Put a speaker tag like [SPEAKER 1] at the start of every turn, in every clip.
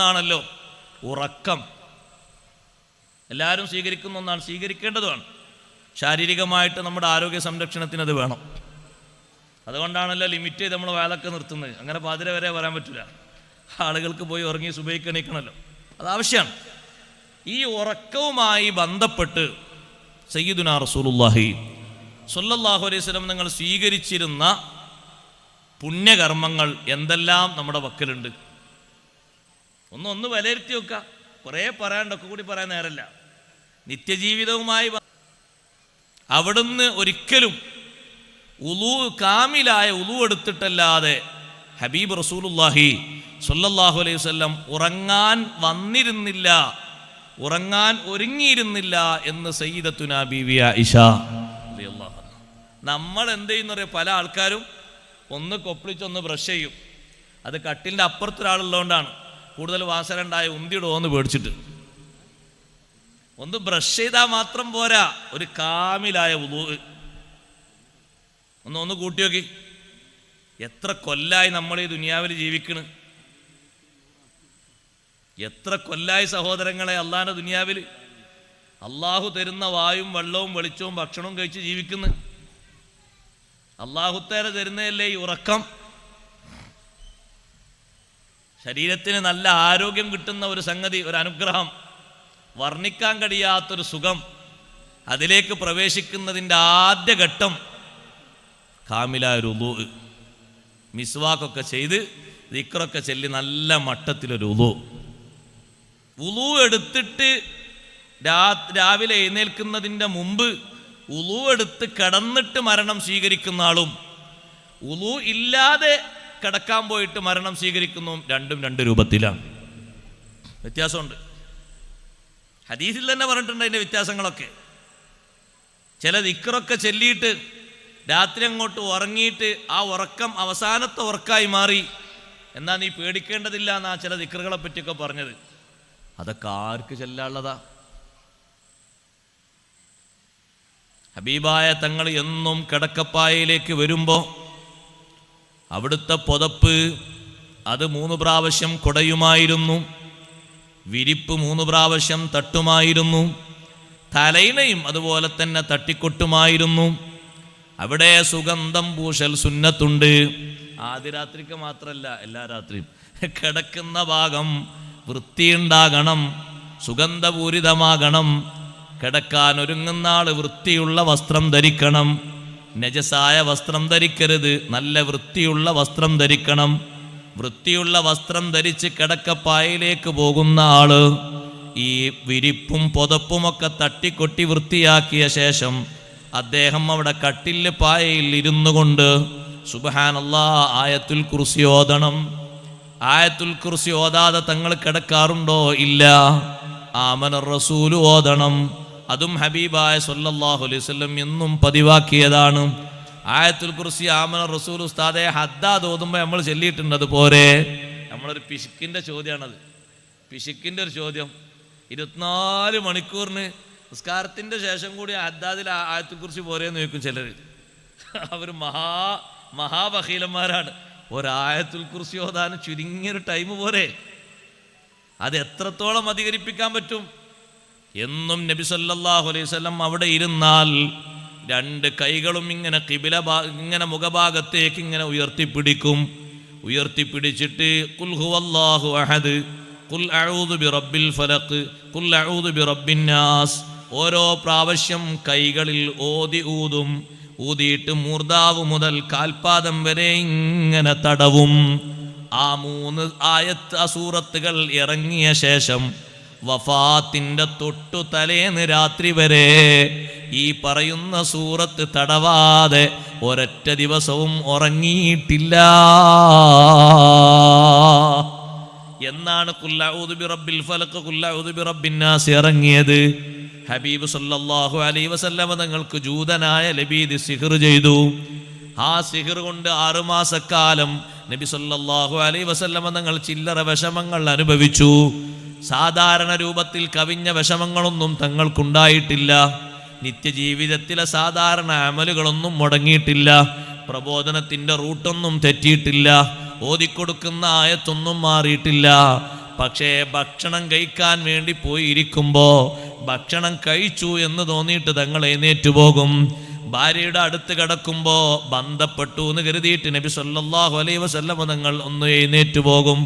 [SPEAKER 1] ഒന്നാണല്ലോ ഉറക്കം. എല്ലാവരും സ്വീകരിക്കുന്ന ഒന്നാണ്, സ്വീകരിക്കേണ്ടതുമാണ്. ശാരീരികമായിട്ട് നമ്മുടെ ആരോഗ്യ സംരക്ഷണത്തിന് അത് വേണം. അതുകൊണ്ടാണല്ലോ ലിമിറ്റ് ചെയ്ത് നമ്മൾ വേലൊക്കെ നിർത്തുന്നത്. അങ്ങനെ പാതിര വരെ വരാൻ പറ്റില്ല. ആളുകൾക്ക് പോയി ഉറങ്ങി സുബഹിക്ക് എണീക്കണമല്ലോ, അത് ആവശ്യമാണ്. ഈ ഉറക്കവുമായി ബന്ധപ്പെട്ട് സയ്യിദുനാ റസൂലുള്ളാഹി സ്വല്ലല്ലാഹു അലൈഹി വസല്ലം നിങ്ങൾ സ്വീകരിച്ചിരുന്ന പുണ്യകർമ്മങ്ങൾ എന്തെല്ലാം നമ്മുടെ പക്കലുണ്ട്? ഒന്ന് വിലയിരുത്തി വെക്കുക. കുറേ പറയാണ്ടൊക്കെ കൂടി പറയാൻ നേരമില്ല. നിത്യജീവിതവുമായി അവിടുന്ന് ഒരിക്കലും കാമിലായ ഉളു എടുത്തിട്ടല്ലാതെ ഹബീബ് റസൂലുള്ളാഹി സ്വല്ലല്ലാഹു അലൈഹി വസല്ലം ഉറങ്ങാൻ വന്നിരുന്നില്ല, ഉറങ്ങാൻ ഒരുങ്ങിയിരുന്നില്ല എന്ന് സയ്യിദത്തുനാ ബീവി ആയിഷ റളിയല്ലാഹു അൻഹ. നമ്മൾ എന്ത് ചെയ്യുന്ന പല ആൾക്കാരും ഒന്ന് കൊപ്പിളിച്ചൊന്ന് ബ്രഷ് ചെയ്യും. അത് കട്ടിലിൻ്റെ അപ്പുറത്തൊരാളുള്ളതുകൊണ്ടാണ്. കൂടുതൽ വാസന ഉണ്ടായ ഉന്തിയിടുമോന്ന് പേടിച്ചിട്ട്. ഒന്ന് ബ്രഷ് ചെയ്താൽ മാത്രം പോരാ, ഒരു കാമിലായ വുളൂ. ഒന്ന് കൂട്ടി നോക്കി. എത്ര കൊല്ലായി നമ്മൾ ഈ ദുനിയാവിൽ ജീവിക്കണ്? എത്ര കൊല്ലായി സഹോദരങ്ങളെ അള്ളാഹിന്റെ ദുനിയാവിൽ അള്ളാഹു തരുന്ന വായും വെള്ളവും വെളിച്ചവും ഭക്ഷണവും കഴിച്ച് ജീവിക്കുന്നു. അള്ളാഹുത്തേര തരുന്നതല്ലേ ഈ ഉറക്കം. ശരീരത്തിന് നല്ല ആരോഗ്യം കിട്ടുന്ന ഒരു സംഗതി, ഒരു അനുഗ്രഹം, വർണ്ണിക്കാൻ കഴിയാത്തൊരു സുഖം. അതിലേക്ക് പ്രവേശിക്കുന്നതിൻ്റെ ആദ്യ ഘട്ടം കാമിലായ ഒരു ഉളൂ. മിസ്വാക്കൊക്കെ ചെയ്ത് ദിക്റൊക്കെ ചൊല്ലി നല്ല മട്ടത്തിലൊരു ഉളൂ. ഉളൂ എടുത്തിട്ട് രാവിലെ എഴുന്നേൽക്കുന്നതിൻ്റെ മുമ്പ് ഉളൂ എടുത്ത് കിടന്നിട്ട് മരണം സ്വീകരിക്കുന്ന ആളും ഉളൂ ഇല്ലാതെ കിടക്കാൻ പോയിട്ട് മരണം സ്വീകരിക്കുന്നതും രണ്ടും രണ്ട് രൂപത്തിലാണ്. വ്യത്യാസമുണ്ട്. ഹദീസിൽ തന്നെ പറഞ്ഞിട്ടുണ്ട് അതിൻ്റെ വ്യത്യാസങ്ങളൊക്കെ. ചില ദിക്റൊക്കെ ചൊല്ലിയിട്ട് രാത്രി അങ്ങോട്ട് ഉറങ്ങിയിട്ട് ആ ഉറക്കം അവസാനത്തെ ഉറക്കായി മാറി. എന്നാ നീ പേടിക്കേണ്ടതില്ല എന്നാ ചില ദിക്റുകളെ പറ്റിയൊക്കെ പറഞ്ഞത്. അതൊക്കെ ആർക്ക് ചെല്ലാനുള്ളതാ? ഹബീബായ തങ്ങൾ എന്നും കിടക്കപ്പായയിലേക്ക് വരുമ്പോൾ അവിടുത്തെ പുതപ്പ് അത് 3 പ്രാവശ്യം കുടയുമായിരുന്നു, വിരിപ്പ് 3 പ്രാവശ്യം തട്ടുമായിരുന്നു, തലയിണയും അതുപോലെ തന്നെ തട്ടിക്കൊട്ടുമായിരുന്നു. അവിടെ സുഗന്ധം പൂശൽ സുന്നത്തുണ്ട്. ആദ്യ രാത്രിക്ക് മാത്രമല്ല, എല്ലാ രാത്രിയും. കിടക്കുന്ന ഭാഗം വൃത്തിയുണ്ടാകണം, സുഗന്ധപൂരിതമാകണം. കിടക്കാൻ ഒരുങ്ങുന്ന ആള് വൃത്തിയുള്ള വസ്ത്രം ധരിക്കണം. നജസായ വസ്ത്രം ധരിക്കരുത്, നല്ല വൃത്തിയുള്ള വസ്ത്രം ധരിക്കണം. വൃത്തിയുള്ള വസ്ത്രം ധരിച്ച് കിടക്കപ്പായയിലേക്ക് പോകുന്ന ആള് ഈ വിരിപ്പും പുതപ്പുമൊക്കെ തട്ടിക്കൊട്ടി വൃത്തിയാക്കിയ ശേഷം അദ്ദേഹം അവിടെ കട്ടില് പായയിൽ ഇരുന്നു കൊണ്ട് സുബ്ഹാനല്ലാഹ് ആയത്തുൽ കുർസി ഓതണം. ആയത്തുൽ കുർസി ഓതാതെ തങ്ങൾ കിടക്കാറുണ്ടോ? ഇല്ല. ആമനർ റസൂൽ ഓതണം. അതും ഹബീബായ സ്വല്ലല്ലാഹു അലൈഹി വസല്ലം എന്നും പതിവാക്കിയതാണ്. ആയത്തുൽ കുർസി ആമനർ റസൂൽ ഉസ്താദെ ഹദ്ദാദ് ഓതുമ്പോൾ നമ്മൾ ചൊല്ലിയിട്ടുണ്ട്. അതുപോലെ നമ്മളൊരു പിശുക്കിൻ്റെ ചോദ്യമാണത്. പിശുക്കിൻ്റെ ഒരു ചോദ്യം. 24 മണിക്കൂറിന് നിസ്കാരത്തിൻ്റെ ശേഷം കൂടി ഹദ്ദാദിൽ ആയത്തുൽ കുർസി പോരെയെന്ന് ചോദിക്കും ചിലർ. അവർ മഹാബഹീലന്മാരാണ്. ഒരായത്തുൽ കുർസി ഓതാൻ ചുരുങ്ങിയൊരു ടൈം പോരെ? അത് എത്രത്തോളം അധികരിപ്പിക്കാൻ പറ്റും? എന്നും നബി സല്ലല്ലാഹു അലൈഹി വസല്ലം അവിടെ ഇരുന്നാൽ 2 കൈകളും ഇങ്ങനെ ഇങ്ങനെ മുഖഭാഗത്തേക്ക് ഇങ്ങനെ ഉയർത്തിപ്പിടിക്കും. ഉയർത്തിപ്പിടിച്ചിട്ട് ഖുൽ ഹുവല്ലാഹു അഹദ്, ഖുൽ അഊദു ബിറബ്ബിൽ ഫലഖ്, ഖുൽ അഊദു ബിറബ്ബിൻ നാസ് ഓരോ പ്രാവശ്യം കൈകളിൽ ഊതും. ഊതിയിട്ട് മൂർദാവ് മുതൽ കാൽപാദം വരെ ഇങ്ങനെ തടവും. ആ 3 ആയത്ത് സൂറത്തുകൾ ഇറങ്ങിയ ശേഷം വഫാത്തിന്റെ തൊട്ടു തലേന്ന് രാത്രി വരെ ഈ പറയുന്ന സൂറത്ത് തടവാതെ ഒരൊറ്റ ദിവസവും ഉറങ്ങിയിട്ടില്ല എന്നാണ് ഖുൽ അഊദു ബിറബ്ബിൽ ഫലഖ്, ഖുൽ അഊദു ബിറബ്ബിൻ നാസ് ഇറങ്ങിയത്. ഹബീബ് സല്ലല്ലാഹു അലൈഹി വസല്ലം തങ്ങൾക്ക് ജൂതനായ ലബീദ് സിഹ്ർ ചെയ്തു. ആ സിഹ്ർ കൊണ്ട് 6 മാസക്കാലം നബി സല്ലല്ലാഹു അലൈഹി വസല്ലം തങ്ങൾ ചില്ലറ വിഷമങ്ങൾ അനുഭവിച്ചു. സാധാരണ രൂപത്തിൽ കവിഞ്ഞ വിഷമങ്ങളൊന്നും തങ്ങൾക്കുണ്ടായിട്ടില്ല. നിത്യജീവിതത്തിലെ സാധാരണ അമലുകളൊന്നും മുടങ്ങിയിട്ടില്ല. പ്രബോധനത്തിന്റെ റൂട്ടൊന്നും തെറ്റിയിട്ടില്ല. ഓതിക്കൊടുക്കുന്ന ആയത്തൊന്നും മാറിയിട്ടില്ല. പക്ഷേ ഭക്ഷണം കഴിക്കാൻ വേണ്ടി പോയിരിക്കുമ്പോ ഭക്ഷണം കഴിച്ചു എന്ന് തോന്നിയിട്ട് തങ്ങൾ എഴുന്നേറ്റു പോകും. ഭാര്യയുടെ അടുത്ത് കിടക്കുമ്പോ ബന്ധപ്പെട്ടു എന്ന് കരുതിയിട്ട് നബി സല്ലല്ലാഹു അലൈഹി വസല്ലം തങ്ങൾ ഒന്ന് എഴുന്നേറ്റു പോകും.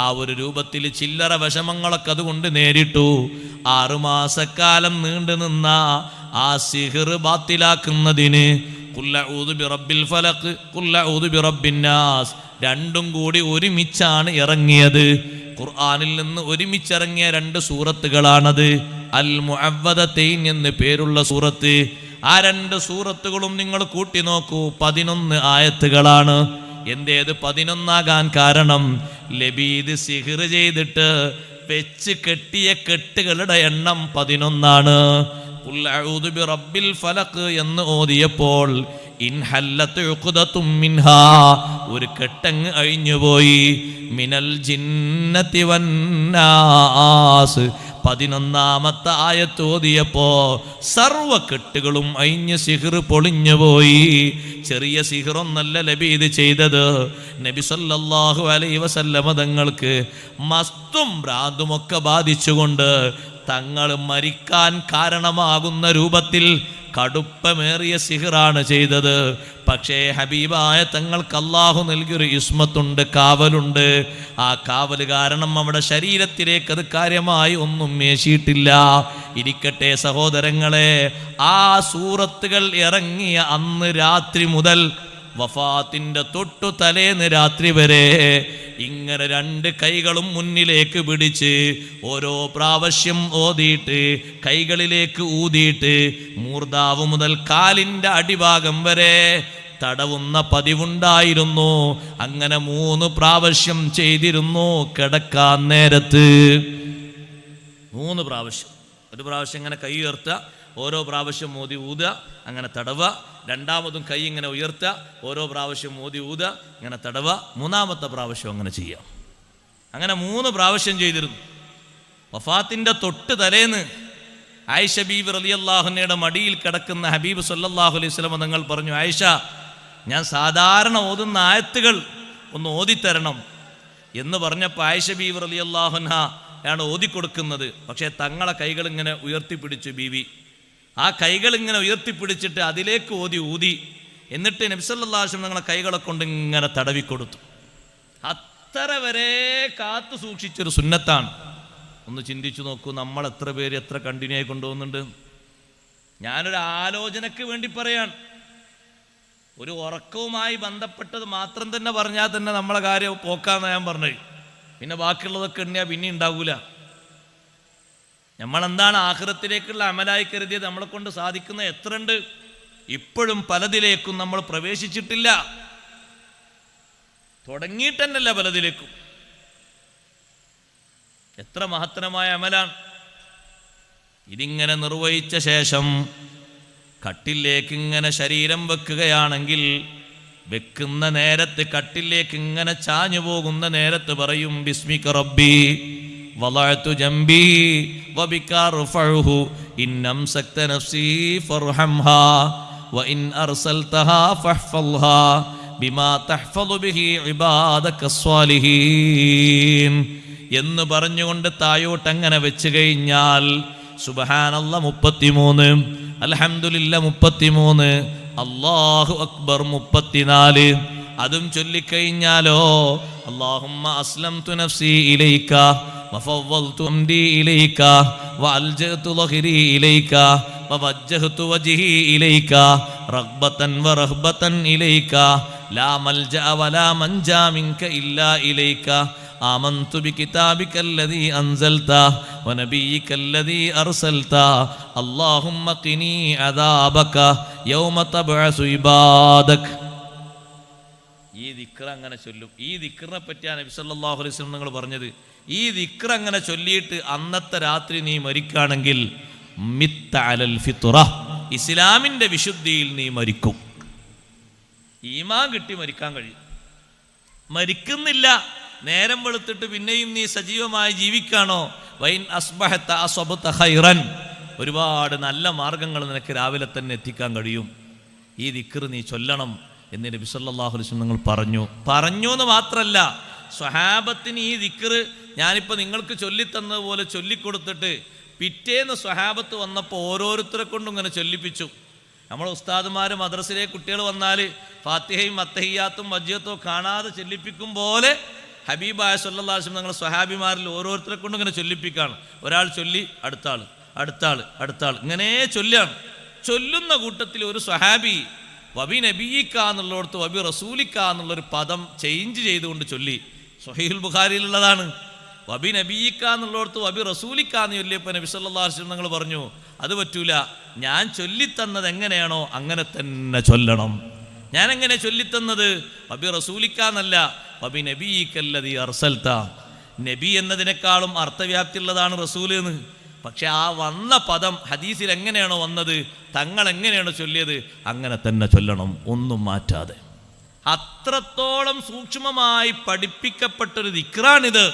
[SPEAKER 1] ആ ഒരു രൂപത്തിൽ ചില്ലറ വിഷമങ്ങളൊക്കെ അതുകൊണ്ട് നേരിട്ടു. 6 മാസക്കാലം നീണ്ടു നിന്ന ആ സിഹ്ർ ബാത്തിലാക്കുന്നതിന് ഖുൽ അഊദു ബിറബ്ബിൽ ഫലഖ് ഖുൽ അഊദു ബിറബ്ബിൻ നാസ് രണ്ടും കൂടി ഒരുമിച്ചാണ് ഇറങ്ങിയത്. ഖുർആനിൽ നിന്ന് ഒരുമിച്ചിറങ്ങിയ 2 സൂറത്തുകളാണത്. അൽ മുഅവ്വദതൈൻ എന്ന് പേരുള്ള സൂറത്ത്. ആ 2 സൂറത്തുകളും നിങ്ങൾ കൂട്ടി നോക്കൂ, 11 ആയത്തുകളാണ്. എന്തേത് 11 കാരണം? ലബീദ് സിഹ്ർ ചെയ്തിട്ട് വെച്ച് കെട്ടിയ കെട്ടുകളുടെ എണ്ണം 11. ഖുൽ അഊദു ബിറബ്ബിൽ ഫലഖ് എന്ന് ഓതിയപ്പോൾ ഇൻഹല്ലത്ത് ഉഖ്ദത്തും മിൻഹാ ഒരു കെട്ടങ്ങ് അഴിഞ്ഞുപോയി. മിനൽ ജിന്നതി വന്നാസ് 11ാമത്തെ ആയത്ത് ഓതിയപ്പോ സർവ കെട്ടുകളും അഴിഞ്ഞ് സിഹ്ർ പൊളിഞ്ഞുപോയി. ചെറിയ സിഹ്റൊന്നല്ല ലബീദ് ചെയ്തത്. നബി സല്ലല്ലാഹു അലൈഹി വസല്ലമ തങ്ങൾക്ക് മസ്തും ഭ്രാന്തുമൊക്കെ ബാധിച്ചുകൊണ്ട് തങ്ങൾ മരിക്കാൻ കാരണമാകുന്ന രൂപത്തിൽ കടുപ്പമേറിയ സിഹ്റാണ് ചെയ്തത്. പക്ഷേ ഹബീബായ തങ്ങൾക്ക് അല്ലാഹു നൽകിയൊരു ഇസ്മത്തുണ്ട്, കാവലുണ്ട്. ആ കാവൽ കാരണം അവിടെ ശരീരത്തിലേക്ക് അത് കാര്യമായി ഒന്നും മേശിയിട്ടില്ല. ഇരിക്കട്ടെ സഹോദരങ്ങളെ, ആ സൂറത്തുകൾ ഇറങ്ങിയ അന്ന് രാത്രി മുതൽ വഫാത്തിന്റെ തൊട്ടു തലേന്ന് രാത്രി വരെ ഇങ്ങനെ 2 കൈകളും മുന്നിലേക്ക് പിടിച്ച് ഓരോ പ്രാവശ്യം ഓതിയിട്ട് കൈകളിലേക്ക് ഊതിയിട്ട് മൂർദാവ് മുതൽ കാലിന്റെ അടിഭാഗം വരെ തടവുന്ന പതിവുണ്ടായിരുന്നു. അങ്ങനെ 3 പ്രാവശ്യം ചെയ്തിരുന്നു. കിടക്കാൻ നേരത്ത് 3 പ്രാവശ്യം. ഒരു പ്രാവശ്യം ഇങ്ങനെ കൈ ഉയർത്തുക, ഓരോ പ്രാവശ്യം മോദി ഊതുക, അങ്ങനെ തടവുക. 2ാമതും കൈ ഇങ്ങനെ ഉയർത്തുക, ഓരോ പ്രാവശ്യം മോദി ഊതുക, ഇങ്ങനെ തടവുക. 3ാമത്തെ പ്രാവശ്യം അങ്ങനെ ചെയ്യാം. അങ്ങനെ 3 പ്രാവശ്യം ചെയ്തിരുന്നു. വഫാത്തിന്റെ തൊട്ട് തലേന്ന് ആയിഷ ബീവി റളിയല്ലാഹു അൻഹയുടെ മടിയിൽ കിടക്കുന്ന ഹബീബ് സല്ലല്ലാഹു അലൈഹി വസല്ലം തങ്ങൾ പറഞ്ഞു, ആയിഷ, ഞാൻ സാധാരണ ഓതുന്ന ആയത്തുകൾ ഒന്ന് ഓതിത്തരണം എന്ന് പറഞ്ഞപ്പോൾ ആയിഷ ബീവി റളിയല്ലാഹു അൻഹ ആണ് ഓതിക്കൊടുക്കുന്നത്. പക്ഷേ തങ്ങളെ കൈകൾ ഇങ്ങനെ ഉയർത്തിപ്പിടിച്ചു ബീവി. ആ കൈകൾ ഇങ്ങനെ ഉയർത്തിപ്പിടിച്ചിട്ട് അതിലേക്ക് ഊതി. എന്നിട്ട് നബി സല്ലല്ലാഹു അലൈഹി വസല്ലം തങ്ങളെ കൈകളെ കൊണ്ട് ഇങ്ങനെ തടവിക്കൊടുത്തു. അത്ര വരെ കാത്തു സൂക്ഷിച്ചൊരു സുന്നത്താണ്. ഒന്ന് ചിന്തിച്ചു നോക്കൂ, നമ്മൾ എത്ര പേര് എത്ര കണ്ടിന്യൂ ആയി കൊണ്ടുപോകുന്നുണ്ട്? ഞാനൊരു ആലോചനക്ക് വേണ്ടി പറയാൻ, ഒരു ഉറക്കവുമായി ബന്ധപ്പെട്ടത് മാത്രം തന്നെ പറഞ്ഞാൽ തന്നെ നമ്മളെ കാര്യം പോക്കാന്ന് ഞാൻ പറഞ്ഞത്. പിന്നെ ബാക്കിയുള്ളതൊക്കെ എണ്ണിയാൽ പിന്നെ ഉണ്ടാകൂല. നമ്മളെന്താണ് ആഖിറത്തിലേക്കുള്ള അമലായി കരുതിയത്? നമ്മളെ കൊണ്ട് സാധിക്കുന്ന എത്ര ഉണ്ട്? ഇപ്പോഴും പലതിലേക്കും നമ്മൾ പ്രവേശിച്ചിട്ടില്ല. തുടങ്ങിയിട്ടന്നല്ല പലതിലേക്കും. എത്ര മഹത്തരമായ അമലാണ്. ഇതിങ്ങനെ നിർവഹിച്ച ശേഷം കട്ടിലേക്ക് ഇങ്ങനെ ശരീരം വെക്കുകയാണെങ്കിൽ വെക്കുന്ന നേരത്ത് കട്ടിലേക്ക് ഇങ്ങനെ ചാഞ്ഞു പോകുന്ന നേരത്ത് പറയും, ബിസ്മിക റബ്ബി വളഅതു ജംബി വബിക റഫഉഹു ഇൻ അംസക്ത നഫ്സി ഫർഹംഹാ വഇൻ അർസൽതഹാ ഫഹ്ഫൾഹാ ബിമാ തഹ്ഫളു ബിഹി ഇബാദക സ്വാലിഹീൻ എന്ന് പറഞ്ഞുകൊണ്ട് തായോട്ട് അങ്ങനെ വെച്ച് കഴിഞ്ഞാൽ സുബ്ഹാനല്ലാഹ് 33, അൽഹംദുലില്ലാഹ് 33, അല്ലാഹു അക്ബർ 34. അതും ചൊല്ലിക്കഴിഞ്ഞാലോ അല്ലാഹുമ്മ അസ്ലംതു നഫ്സി ഇലൈക വഫവ്വൽതു അംരി ഇലൈക വഅൽജഅതു ളഹ്രി ഇലൈക വവജ്ജഹതു വജ്ഹി ഇലൈക റഗ്ബതൻ വറഹ്ബതൻ ഇലൈക ലാ മൽജഅ വലാ മൻജാ മിൻക ഇല്ലാ ഇലൈക آمنت بكتابك الذي أنزلت ونبيك الذي أرسلت اللهم قني عذابك يوم تبعث عبادك. ഈ ദിക്ർ അങ്ങനെ ചൊല്ലും. ഈ ദിക്റിനെ പറ്റിയാണ് നബി സല്ലല്ലാഹു അലൈഹി വസല്ലം നിങ്ങൾ പറഞ്ഞത്. ഈ ദിക്ർ അങ്ങനെ ചൊല്ലിയിട്ട് അന്നത്തെ രാത്രി നീ മരിക്കുകയാണെങ്കിൽ മിത്ത അലൽ ഫിത്ര, ഇസ്ലാമിന്റെ വിശുദ്ധിയിൽ നീ മരിക്കും. ഈമാൻ കിട്ടി മരിക്കാൻ കഴിയും. മരിക്കുന്നില്ല, നേരം വെളുത്തിട്ട് പിന്നെയും നീ സജീവമായി ജീവിക്കാണോ? വൈൻ അസ്ബഹത അസ്ബത ഖൈറൻ, ഒരുപാട് നല്ല മാർഗങ്ങൾ നിനക്ക് രാവിലെ തന്നെ എത്തിക്കാൻ കഴിയും. ഈ ദിക്ർ നീ ചൊല്ലണം എന്ന് നബി സല്ലല്ലാഹു അലൈഹി വസല്ലം നിങ്ങൾ പറഞ്ഞു എന്ന് മാത്രമല്ല, സ്വഹാബത്തിന് ഈ ദിക്ർ ഞാനിപ്പോൾ നിങ്ങൾക്ക് ചൊല്ലിത്തന്നതുപോലെ ചൊല്ലിക്കൊടുത്തിട്ട് പിറ്റേന്ന് സ്വഹാബത്ത് വന്നപ്പോൾ ഓരോരുത്തരെ കൊണ്ടും ഇങ്ങനെ ചൊല്ലിപ്പിച്ചു. നമ്മളെ ഉസ്താദുമാർ മദ്രസിലെ കുട്ടികൾ വന്നാൽ ഫാത്തിഹയും അത്തഹിയാത്തും വജ്ജത്തും കാണാതെ ചൊല്ലിപ്പിക്കും പോലെ ഹബീബായ സല്ലല്ലാഹു അലൈഹി വസല്ലം ഞങ്ങൾ സ്വഹാബിമാരിൽ ഓരോരുത്തരെ കൊണ്ടും ഇങ്ങനെ ചൊല്ലിപ്പിക്കുകയാണ്. ഒരാൾ ചൊല്ലി അടുത്ത ആൾ ഇങ്ങനെ ചൊല്ലാണ്. ചൊല്ലുന്ന കൂട്ടത്തിൽ ഒരു സ്വഹാബി വബി നബിയിക്ക എന്നുള്ളിടത്ത് വബി റസൂലിക്ക എന്നുള്ളൊരു പദം ചേഞ്ച് ചെയ്തുകൊണ്ട് ചൊല്ലി. സ്വഹീഹുൽ ബുഖാരിയിലുള്ളതാണ്. വബി നബിയിക്ക എന്നുള്ളിടത്ത് വബി റസൂലിക്ക എന്ന് ചൊല്ലിയപ്പോൾ നബി സല്ലല്ലാഹു അലൈഹി വസല്ലം ഞങ്ങൾ പറഞ്ഞു, അത് പറ്റൂല, ഞാൻ ചൊല്ലിത്തന്നത് എങ്ങനെയാണോ അങ്ങനെ തന്നെ ചൊല്ലണം. ഞാൻ എങ്ങനെ ചൊല്ലിത്തന്നത്? വബി റസൂലിക്ക എന്നല്ല, വബി നബിയിക്കല്ലദീ അർസൽത. നബി എന്നതിനേക്കാളും അർത്ഥവ്യാപ്തിയുള്ളതാണ് റസൂൽ എന്ന്. പക്ഷെ ആ വന്ന പദം ഹദീസിൽ എങ്ങനെയാണോ വന്നത്, തങ്ങൾ എങ്ങനെയാണോ ചൊല്ലിയത് അങ്ങനെ തന്നെ ചൊല്ലണം, ഒന്നും മാറ്റാതെ. അത്രത്തോളം സൂക്ഷ്മമായി പഠിപ്പിക്കപ്പെട്ടൊരു ദിക്റാണിത്.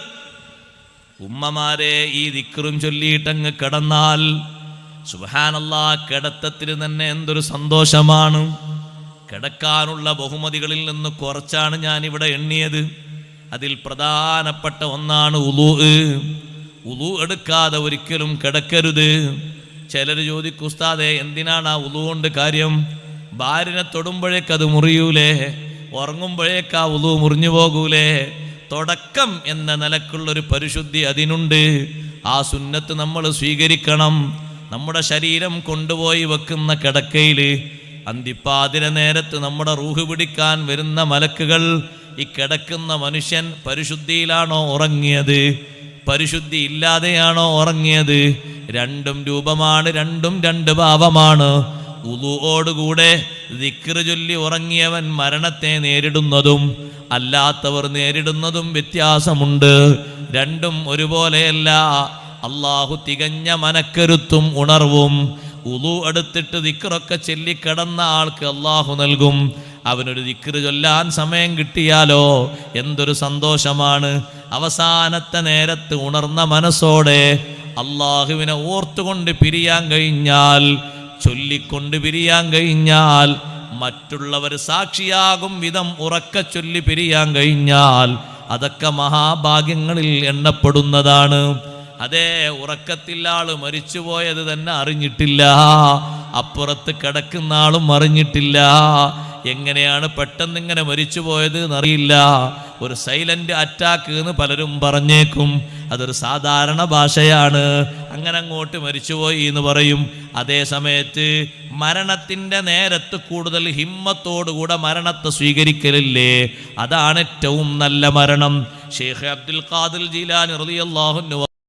[SPEAKER 1] ഉമ്മമാരെ, ഈ ദിക്റും ചൊല്ലിയിട്ടങ്ങ് കിടന്നാൽ സുബ്ഹാനല്ലാഹ്, കിടത്തത്തിന് തന്നെ എന്തൊരു സന്തോഷമാണ്. കിടക്കാനുള്ള ബഹുമതികളിൽ നിന്ന് കുറച്ചാണ് ഞാൻ ഇവിടെ എണ്ണിയത്. അതിൽ പ്രധാനപ്പെട്ട ഒന്നാണ് ഉളൂ. ഉളൂ എടുക്കാതെ ഒരിക്കലും കിടക്കരുത്. ചിലർ ചോദിക്കും, ഉസ്താദേ എന്തിനാണ് ആ ഉളൂ കൊണ്ട് കാര്യം? ഭാര്യനെ തൊടുമ്പോഴേക്കത് മുറിയൂലേ? ഉറങ്ങുമ്പോഴേക്കാ ഉളൂ മുറിഞ്ഞു പോകൂലേ? തുടക്കം എന്ന നിലക്കുള്ളൊരു പരിശുദ്ധി അതിനുണ്ട്. ആ സുന്നത്ത് നമ്മൾ സ്വീകരിക്കണം. നമ്മുടെ ശരീരം കൊണ്ടുപോയി വെക്കുന്ന കിടക്കയിൽ അന്തിപ്പാതിര നേരത്ത് നമ്മുടെ റൂഹ് പിടിക്കാൻ വരുന്ന മലക്കുകൾ ഈ കിടക്കുന്ന മനുഷ്യൻ പരിശുദ്ധിയിലാണോ ഉറങ്ങിയത്, പരിശുദ്ധി ഇല്ലാതെയാണോ ഉറങ്ങിയത്? രണ്ടും രൂപമാണ്, രണ്ടും രണ്ട് ഭാവമാണ്. ഉളൂഓടുകൂടെ ദിക്ർ ചൊല്ലി ഉറങ്ങിയവൻ മരണത്തെ നേരിടുന്നതും അല്ലാത്തവർ നേരിടുന്നതും വ്യത്യാസമുണ്ട്. രണ്ടും ഒരുപോലെയല്ല. അള്ളാഹു തികഞ്ഞ മനക്കരുത്തും ഉണർവും ഉളൂ എടുത്തിട്ട് ദിക്റൊക്കെ ചൊല്ലിക്കിടന്ന ആൾക്ക് അള്ളാഹു നൽകും. അവനൊരു ദിക്ർ ചൊല്ലാൻ സമയം കിട്ടിയാലോ എന്തൊരു സന്തോഷമാണ്. അവസാനത്തെ നേരത്ത് ഉണർന്ന മനസ്സോടെ അള്ളാഹുവിനെ ഓർത്തുകൊണ്ട് പിരിയാൻ കഴിഞ്ഞാൽ, ചൊല്ലിക്കൊണ്ട് പിരിയാൻ കഴിഞ്ഞാൽ, മറ്റുള്ളവർ സാക്ഷിയാകും വിധം ഉറക്ക ചൊല്ലി പിരിയാൻ കഴിഞ്ഞാൽ അതൊക്കെ മഹാഭാഗ്യങ്ങളിൽ എണ്ണപ്പെടുന്നതാണ്. അതേ, ഉറക്കത്തിൽ ആള് മരിച്ചുപോയത് തന്നെ അറിഞ്ഞിട്ടില്ല, അപ്പുറത്ത് കിടക്കുന്ന ആളും അറിഞ്ഞിട്ടില്ല. എങ്ങനെയാണ് പെട്ടെന്ന് ഇങ്ങനെ മരിച്ചുപോയത് എന്നറിയില്ല. ഒരു സൈലന്റ് അറ്റാക്ക് എന്ന് പലരും പറഞ്ഞേക്കും. അതൊരു സാധാരണ ഭാഷയാണ്. അങ്ങനെ അങ്ങോട്ട് മരിച്ചുപോയി എന്ന് പറയും. അതേ സമയത്ത് മരണത്തിൻ്റെ നേരത്ത് കൂടുതൽ ഹിമ്മത്തോടുകൂടെ മരണത്തെ സ്വീകരിക്കലില്ലേ, അതാണ് ഏറ്റവും നല്ല മരണം. ഷെയ്ഖ് അബ്ദുൽ ഖാദിർ ജീലാനി റളിയല്ലാഹു അൻഹു